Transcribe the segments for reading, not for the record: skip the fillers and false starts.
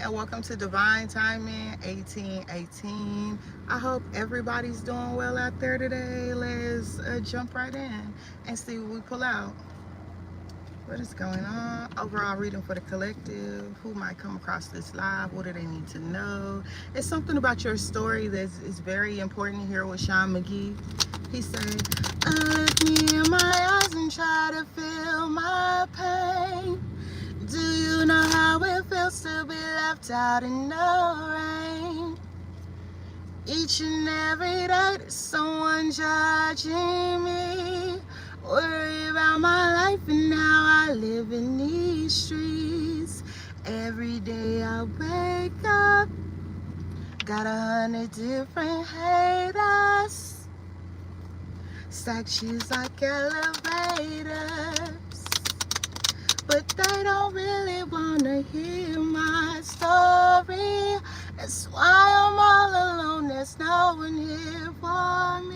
and welcome to Divine Timing 1818. I hope everybody's doing well out there today. Let's jump right in and see what we pull out. What is going on? Overall reading for the collective. Who might come across this live? What do they need to know? It's something about your story that is very important here with Sean McGee. He said, look me in my eyes and try to feel my pain. Do you know how it feels to be left out in the rain? Each and every day there's someone judging me. Worry about my life and how I live in these streets. Every day I wake up, got 100 different haters. Stack shoes like elevators. But they don't really wanna hear my story. That's why I'm all alone, there's no one here for me.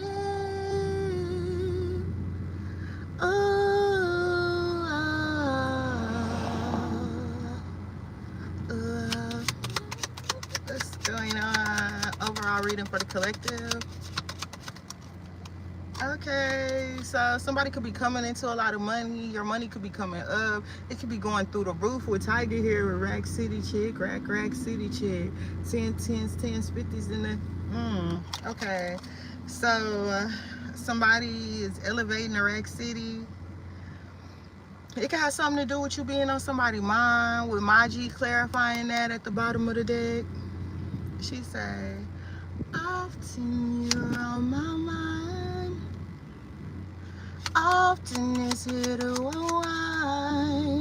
What's going on? Overall reading for the collective. Okay, so somebody could be coming into a lot of money. Your money could be coming up. It could be going through the roof with Tiger here with Rack City chick, Rack City chick. 10 10s, 10s, 50s in the okay. So somebody is elevating the Rack City. It can have something to do with you being on somebody's mind, with Maji clarifying that at the bottom of the deck. She said, often you're on my mind. Often it's here to unwind.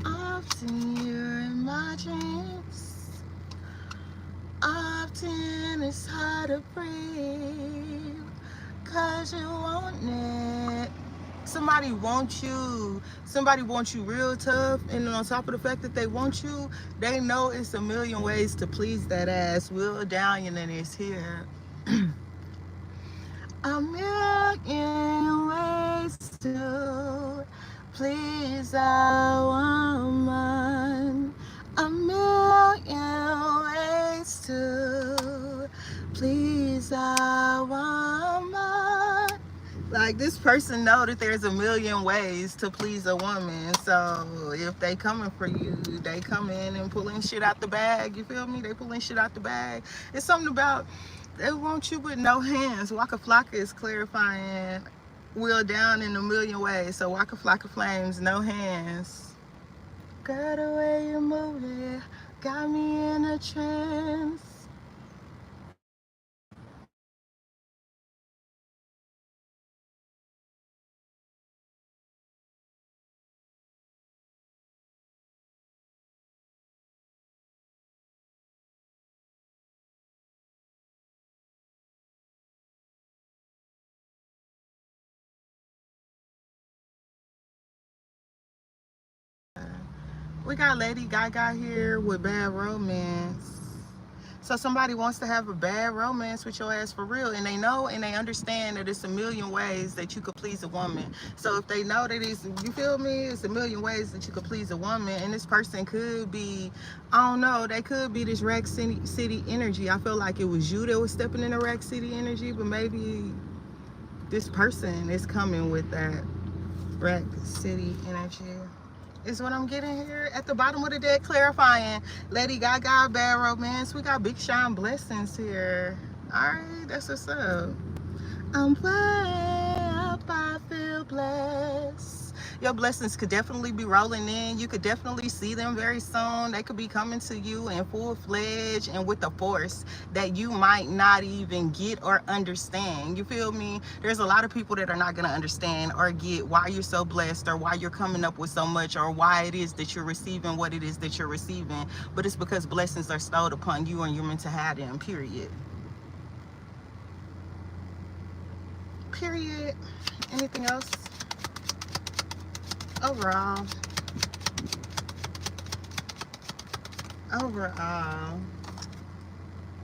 Often you're in my dreams. Often it's hard to breathe, 'cause you want it. Somebody wants you. Somebody wants you real tough, and on top of the fact that they want you, they know it's a million ways to please that ass. Will Downing is here. A million ways to please a woman. A million ways to please a woman. Like, this person know that there's a million ways to please a woman. So if they coming for you, they come in and pulling shit out the bag. You feel me? They pulling shit out the bag. It's something about they want you with no hands. Waka Flocka is clarifying Will down in a million ways. So Waka Flocka Flames, no hands. Girl, the way you move it got me in a trance. We got Lady Gaga here with Bad Romance. So somebody wants to have a bad romance with your ass for real, and they know and they understand that it's a million ways that you could please a woman. So if they know that it's, you feel me, it's a million ways that you could please a woman, and this person could be, I don't know, they could be this Rack City energy. I feel like it was you that was stepping in the Rack City energy, but maybe this person is coming with that Rack City energy. Is what I'm getting here at the bottom of the deck, clarifying Lady Gaga, Bad Romance. We got Big Sean Blessings here. All right, that's what's up. I'm blessed, I feel blessed. Your blessings could definitely be rolling in. You could definitely see them very soon. They could be coming to you in full-fledged and with a force that you might not even get or understand. You feel me? There's a lot of people that are not going to understand or get why you're so blessed, or why you're coming up with so much, or why it is that you're receiving what it is that you're receiving. But it's because blessings are stowed upon you and you're meant to have them, period. Period. Anything else? Overall.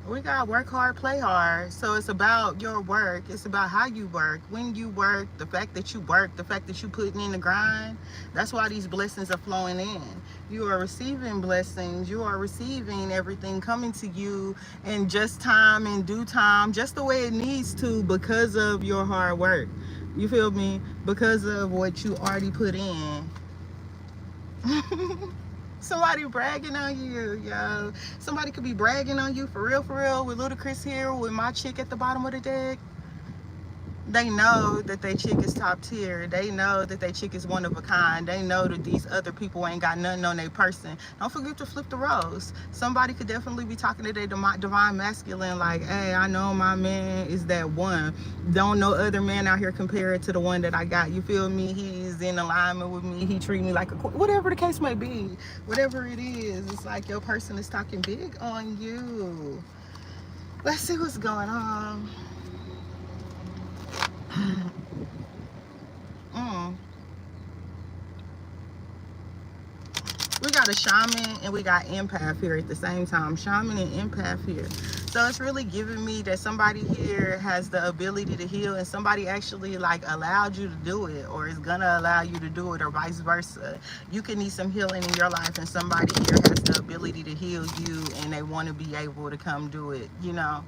We got work hard, play hard. So it's about your work. It's about how you work, when you work, the fact that you work, the fact that you putting in the grind. That's why these blessings are flowing in. You are receiving blessings. You are receiving everything coming to you in just time, in due time, just the way it needs to, because of your hard work. You feel me? Because of what you already put in. Somebody bragging on you, yo. Somebody could be bragging on you for real, with Ludacris here, with my chick at the bottom of the deck. They know that they chick is top tier. They know that they chick is one of a kind. They know that these other people ain't got nothing on their person. Don't forget to flip the roles. Somebody could definitely be talking to their divine masculine like, hey, I know my man is that one. Don't no other man out here compare it to the one that I got. You feel me? He's in alignment with me. He treat me like a queen. Whatever the case may be. Whatever it is, it's like your person is talking big on you. Let's see what's going on. We got a shaman and we got empath here at the same time. Shaman and empath here. So it's really giving me that somebody here has the ability to heal, and somebody actually like allowed you to do it, or is gonna allow you to do it, or vice versa. You can need some healing in your life, and somebody here has the ability to heal you, and they want to be able to come do it, you know.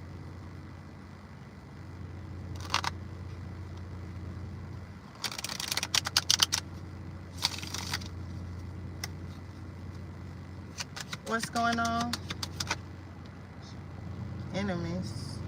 What's going on? Enemies.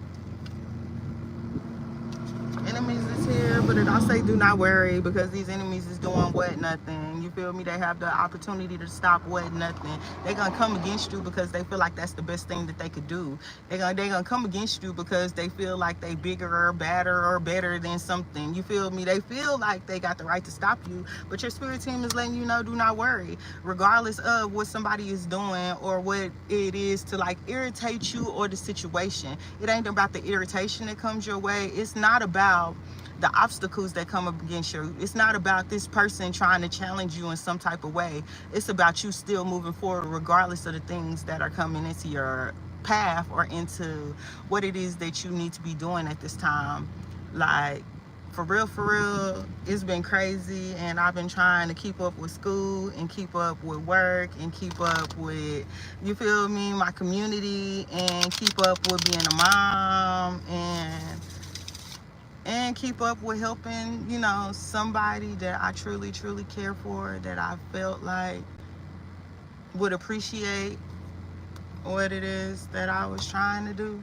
Enemies is here, but it don't say do not worry, because these enemies is doing what? Nothing. You feel me? They have the opportunity to stop what? Nothing. They're gonna come against you because they feel like that's the best thing that they could do. They gonna come against you because they feel like they bigger or badder or better than something. You feel me? They feel like they got the right to stop you, but your spirit team is letting you know, do not worry. Regardless of what somebody is doing or what it is to like irritate you or the situation. It ain't about the irritation that comes your way. It's not about the obstacles that come up against you. It's not about this person trying to challenge you in some type of way. It's about you still moving forward regardless of the things that are coming into your path or into what it is that you need to be doing at this time. Like, for real, it's been crazy, and I've been trying to keep up with school and keep up with work and keep up with, you feel me, my community, and keep up with being a mom, and keep up with helping, you know, somebody that I truly care for, that I felt like would appreciate what it is that I was trying to do.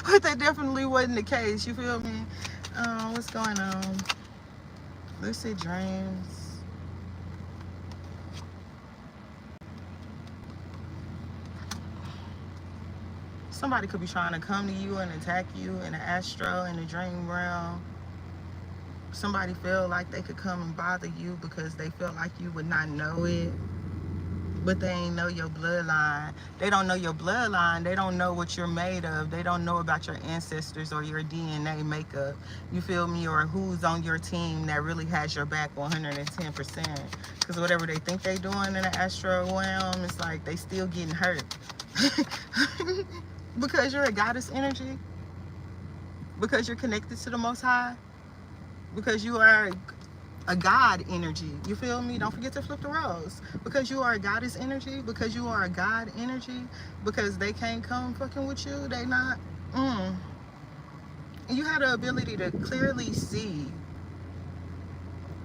But that definitely wasn't the case, you feel me? What's going on? Lucid dreams. Somebody could be trying to come to you and attack you in the astro, in the dream realm. Somebody feel like they could come and bother you because they feel like you would not know it, but they ain't know your bloodline. They don't know your bloodline. They don't know what you're made of. They don't know about your ancestors or your DNA makeup. You feel me? Or who's on your team that really has your back 110%. Because whatever they think they doing in the astral realm, it's like they still getting hurt. Because you're a goddess energy. Because you're connected to the Most High. Because you are a God energy. You feel me? Don't forget to flip the roles. Because you are a goddess energy. Because you are a God energy. Because they can't come fucking with you. They not. And you have the ability to clearly see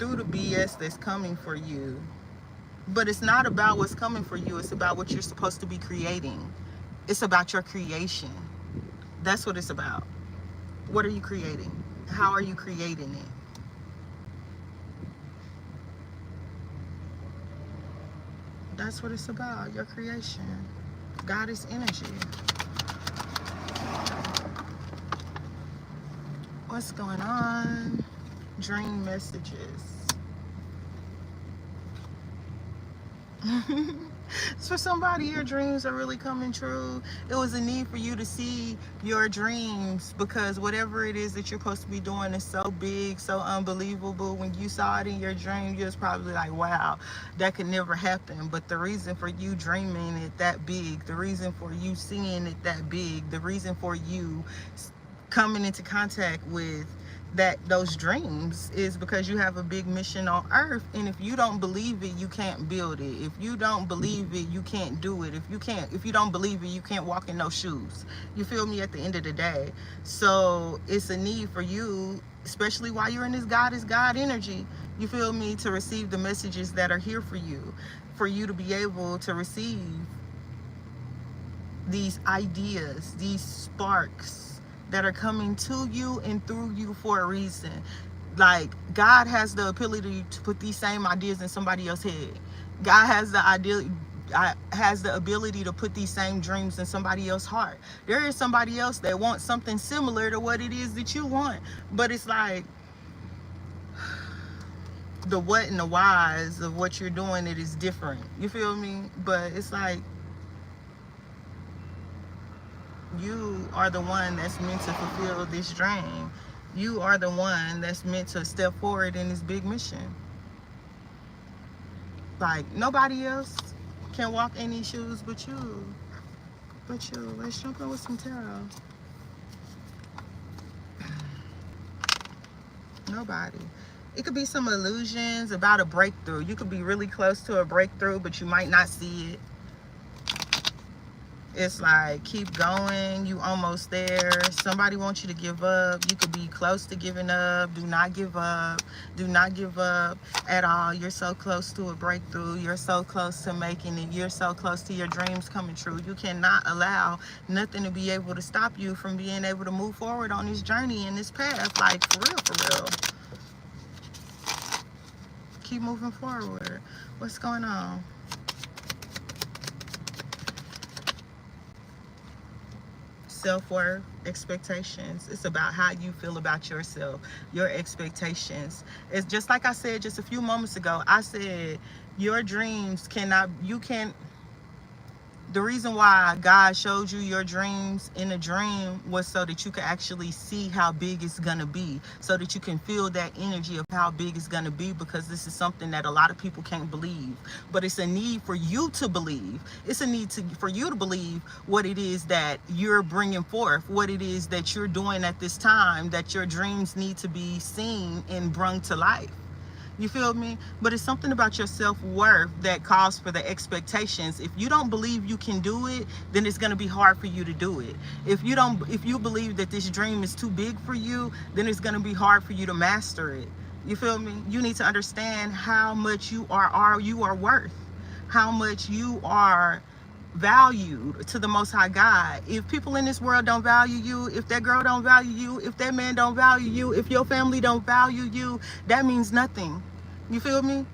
through the BS that's coming for you. But it's not about what's coming for you. It's about what you're supposed to be creating. It's about your creation. That's what it's about. What are you creating? How are you creating it? That's what it's about, your creation. Goddess energy. What's going on? Dream messages. For somebody, your dreams are really coming true. It was a need for you to see your dreams, because whatever it is that you're supposed to be doing is so big, so unbelievable. When you saw it in your dream, you was probably like, wow, that could never happen. But the reason for you dreaming it that big, the reason for you seeing it that big, the reason for you coming into contact with those dreams is because you have a big mission on earth. And if you don't believe it, you can't build it. If you don't believe it, you can't do it. If you don't believe it, you can't walk in those shoes. You feel me? At the end of the day, so it's a need for you, especially while you're in this God is God energy, you feel me, to receive the messages that are here for you to be able to receive these ideas, these sparks that are coming to you and through you for a reason. Like, God has the ability to put these same ideas in somebody else's head. God has the ability to put these same dreams in somebody else's heart. There is somebody else that wants something similar to what it is that you want, but it's like the what and the whys of what you're doing, it is different. You feel me? But it's like, you are the one that's meant to fulfill this dream. You are the one that's meant to step forward in this big mission. Like, nobody else can walk in these shoes but you. Let's jump in with some tarot. Nobody. It could be some illusions about a breakthrough. You could be really close to a breakthrough, but you might not see it. It's like, keep going, you almost there. Somebody wants you to give up. You could be close to giving up. Do not give up. Do not give up at all. You're so close to a breakthrough. You're so close to making it. You're so close to your dreams coming true. You cannot allow nothing to be able to stop you from being able to move forward on this journey and this path. Like, for real, for real. Keep moving forward. What's going on? Self-worth, expectations. It's about how you feel about yourself, your expectations. It's just like I said just a few moments ago. I said your dreams the reason why God showed you your dreams in a dream was so that you could actually see how big it's gonna be, so that you can feel that energy of how big it's gonna be, because this is something that a lot of people can't believe. But it's a need for you to believe. It's a need for you to believe what it is that you're bringing forth, what it is that you're doing at this time, that your dreams need to be seen and brought to life. You feel me? But it's something about your self-worth that calls for the expectations. If you don't believe you can do it, then it's going to be hard for you to do it. If you believe that this dream is too big for you, then it's going to be hard for you to master it. You feel me? You need to understand how much you are worth, how much you are valued to the Most High God. If people in this world don't value you, if that girl don't value you, if that man don't value you, if your family don't value you, that means nothing. You feel me?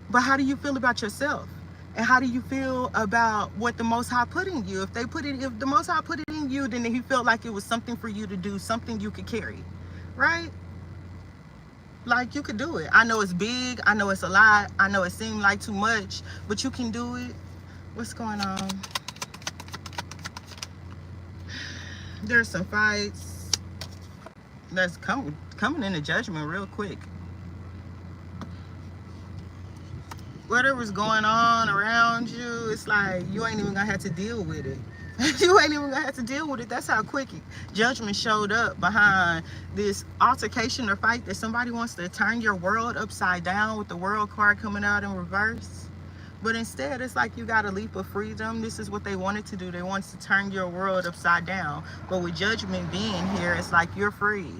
But how do you feel about yourself? And how do you feel about what the Most High put in you? If the Most High put it in you, then he felt like it was something for you to do, something you could carry, right? Like, you could do it. I know it's big. I know it's a lot. I know it seemed like too much, but you can do it. What's going on? There's some fights that's coming into judgment real quick. Whatever's going on around you, it's like you ain't even gonna have to deal with it. You ain't even gonna have to deal with it. That's how quick judgment showed up behind this altercation or fight that somebody wants to turn your world upside down, with the world card coming out in reverse. But instead, it's like you got a leap of freedom. This is what they wanted to do. They wanted to turn your world upside down. But with judgment being here, it's like you're free.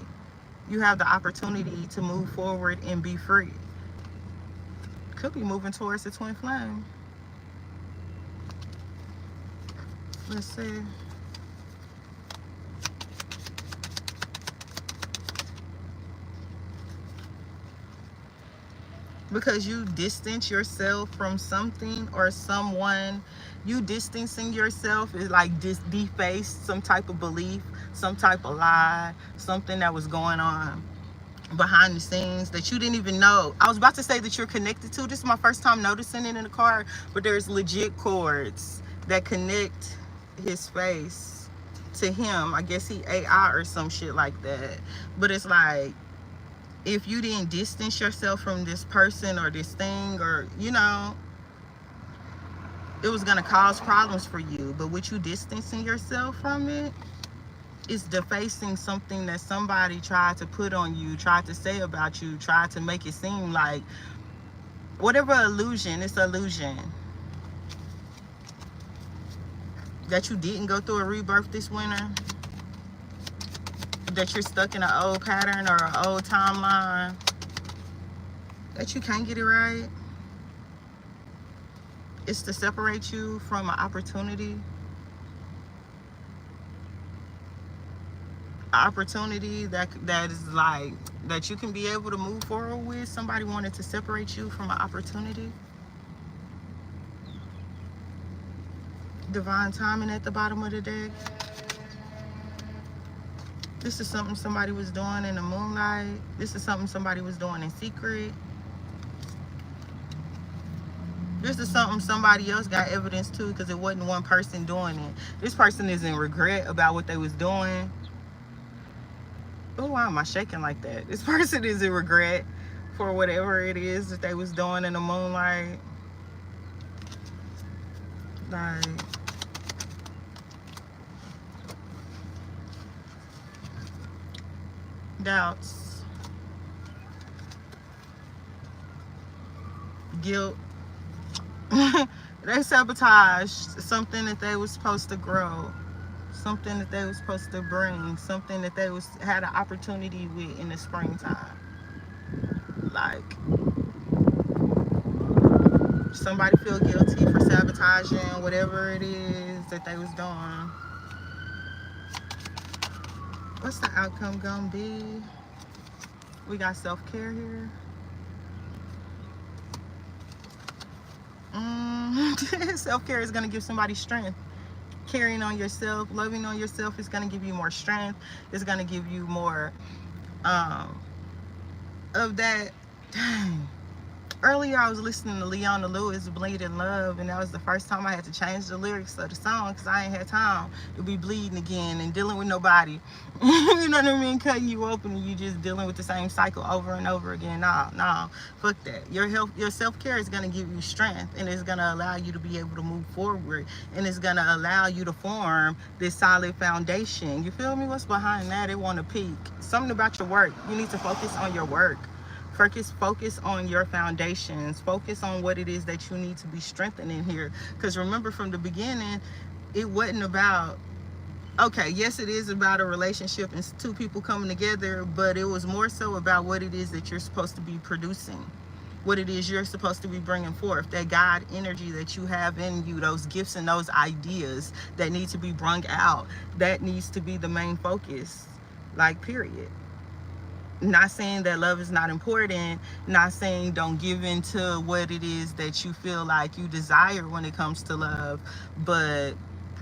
You have the opportunity to move forward and be free. Could be moving towards the twin flame. Let's see. Because you distance yourself from something or someone. You distancing yourself is like deface some type of belief, some type of lie, something that was going on. behind the scenes that you didn't even know. I was about to say that you're connected to. This is my first time noticing it in the car, but there's legit cords that connect his face to him. I guess he AI or some shit like that. But it's like, if you didn't distance yourself from this person or this thing, or it was gonna cause problems for you. But with you distancing yourself from it, it's defacing something that somebody tried to put on you, tried to say about you, tried to make it seem like whatever illusion. It's illusion that you didn't go through a rebirth this winter, that you're stuck in an old pattern or an old timeline, that you can't get it right. It's to separate you from an opportunity that is like that you can be able to move forward with. Somebody wanted to separate you from an opportunity. Divine timing at the bottom of the deck. This is something somebody was doing in the moonlight. This is something somebody was doing in secret. This is something somebody else got evidence to, because it wasn't one person doing it. This person is in regret about what they was doing. Oh, why am I shaking like that? This person is in regret for whatever it is that they was doing in the moonlight. Like, doubts, guilt. They sabotaged something that they was supposed to grow, something that they was supposed to bring, something that they had an opportunity with in the springtime. Like, somebody feel guilty for sabotaging whatever it is that they was doing. What's the outcome gonna be? We got self-care here. Self-care is gonna give somebody strength. Caring on yourself, loving on yourself is gonna give you more strength. It's gonna give you more of that. Dang. Earlier I was listening to Leona Lewis, Bleeding Love, and that was the first time I had to change the lyrics of the song, because I ain't had time to be bleeding again and dealing with nobody. You know what I mean? Cutting you open and you just dealing with the same cycle over and over again. No, fuck that. Your self-care is going to give you strength, and it's going to allow you to be able to move forward, and it's going to allow you to form this solid foundation. You feel me? What's behind that? It want to peak. Something about your work. You need to focus on your work. Focus on your foundations. Focus on what it is that you need to be strengthening here. Because remember, from the beginning, it wasn't about, okay, yes, it is about a relationship and two people coming together, but it was more so about what it is that you're supposed to be producing, what it is you're supposed to be bringing forth, that God energy that you have in you, those gifts and those ideas that need to be brung out. That needs to be the main focus, like, period. Not saying that love is not important, not saying don't give into what it is that you feel like you desire when it comes to love, but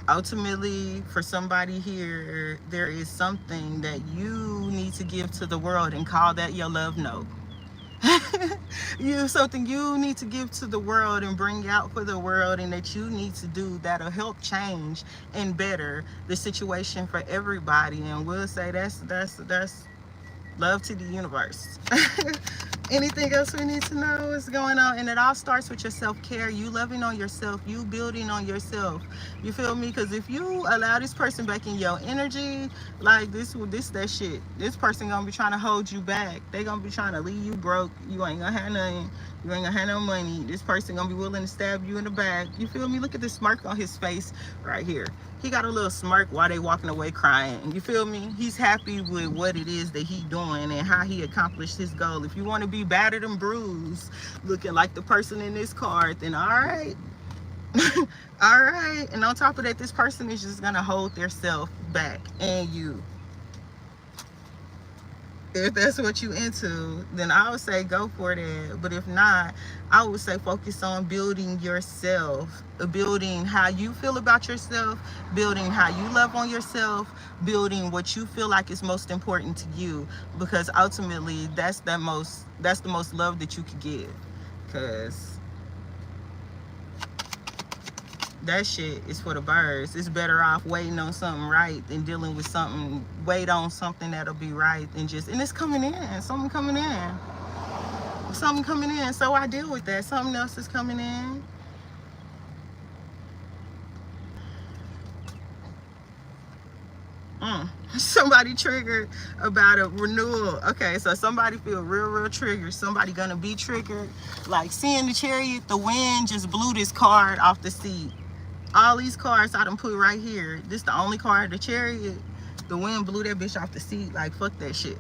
ultimately, for somebody here, there is something that you need to give to the world, and call that your love note. Something you need to give to the world and bring out for the world, and that you need to do that'll help change and better the situation for everybody. And we'll say that's love to the universe. Anything else we need to know is going on? And it all starts with your self-care, you loving on yourself, you building on yourself. You feel me? Because if you allow this person back in your energy, like this that shit, this person gonna be trying to hold you back. They gonna be trying to leave you broke. You ain't gonna have nothing. You ain't gonna have no money. This person gonna be willing to stab you in the back. You feel me? Look at the smirk on his face right here. He got a little smirk while they walking away crying. You feel me? He's happy with what it is that he doing and how he accomplished his goal. If you want to be battered and bruised, looking like the person in this card, then all right. All right. And on top of that, this person is just gonna hold their self back and you. If that's what you into, then I would say go for that. But if not, I would say focus on building yourself, building how you feel about yourself, building how you love on yourself, building what you feel like is most important to you, because ultimately that's the most love that you could give. Because that shit is for the birds. It's better off waiting on something right than dealing with something. Wait on something that'll be right and just, and it's coming in. Something coming in. Something coming in. So I deal with that. Something else is coming in. Somebody triggered about a renewal. Okay, so somebody feel real triggered. Somebody gonna be triggered. Like seeing the Chariot, the wind just blew this card off the seat. All these cards I done put right here. This the only card, the Chariot. The wind blew that bitch off the seat. Like, fuck that shit.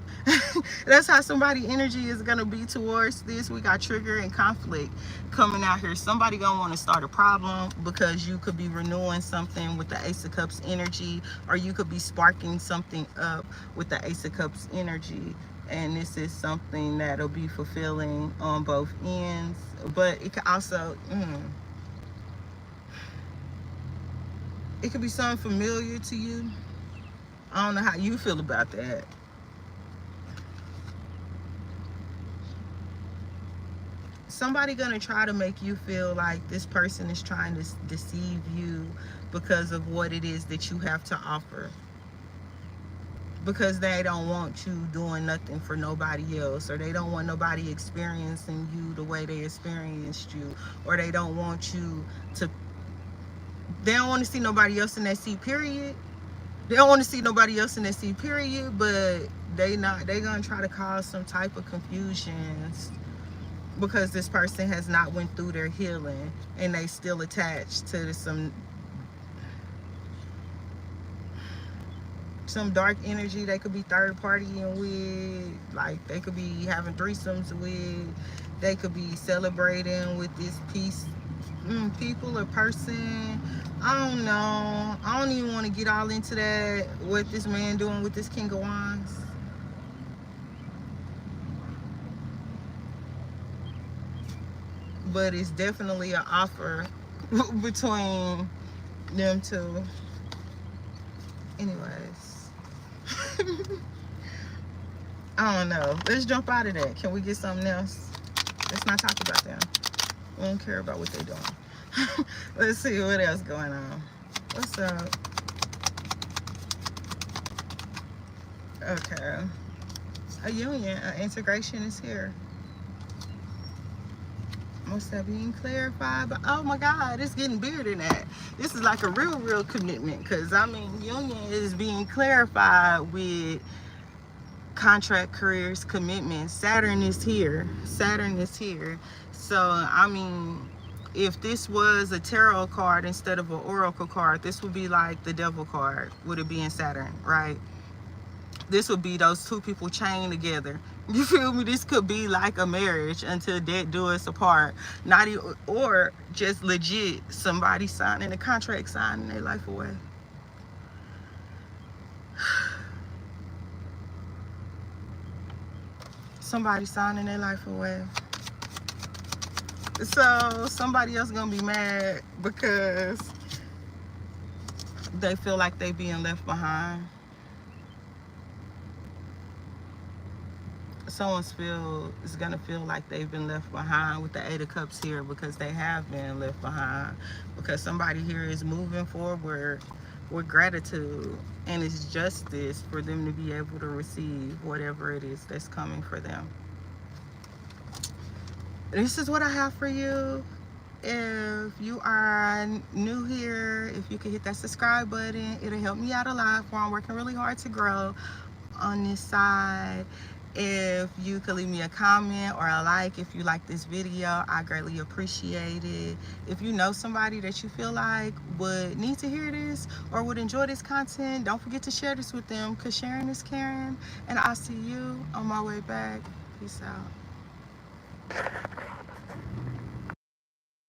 That's how somebody energy is gonna be towards this. We got trigger and conflict coming out here. Somebody gonna want to start a problem because you could be renewing something with the Ace of Cups energy, or you could be sparking something up with the Ace of Cups energy. And this is something that'll be fulfilling on both ends. But it could also, it could be something familiar to you. I don't know how you feel about that. Somebody gonna try to make you feel like this person is trying to deceive you because of what it is that you have to offer. Because they don't want you doing nothing for nobody else, or they don't want nobody experiencing you the way they experienced you, or they don't want you to, they don't want to see nobody else in that seat, period. They don't want to see nobody else in that seat, period, but they gonna try to cause some type of confusions because this person has not went through their healing and they still attached to some dark energy. They could be third partying with, like they could be having threesomes with, they could be celebrating with this piece, people or person. I don't know. I don't even want to get all into that, what this man doing with this King of Wands. But it's definitely an offer between them two. Anyways. I don't know. Let's jump out of that. Can we get something else? Let's not talk about them. We don't care about what they're doing. Let's see what else going on. What's up? Okay. A union, an integration is here. Most that being clarified, but oh my God, it's getting bigger than that. This is like a real commitment, because I mean, union is being clarified with contract, careers, commitments. Saturn is here. Saturn is here. So I mean, if this was a tarot card instead of an oracle card, this would be like the devil card, would it be in Saturn, right? This would be those two people chained together. You feel me? This could be like a marriage until death do us apart. Not even, or just legit somebody signing a contract, signing their life away. Somebody signing their life away. So somebody else gonna be mad because they feel like they being left behind. Someone's is gonna feel like they've been left behind with the Eight of Cups here, because they have been left behind. Because somebody here is moving forward with gratitude, and it's justice for them to be able to receive whatever it is that's coming for them. This is what I have for you. If you are new here, if you can hit that subscribe button, it'll help me out a lot, for I'm working really hard to grow on this side. If you could leave me a comment or a like if you like this video, I greatly appreciate it. If you know somebody that you feel like would need to hear this or would enjoy this content, don't forget to share this with them, because sharing is caring. And I'll see you on my way back. Peace out.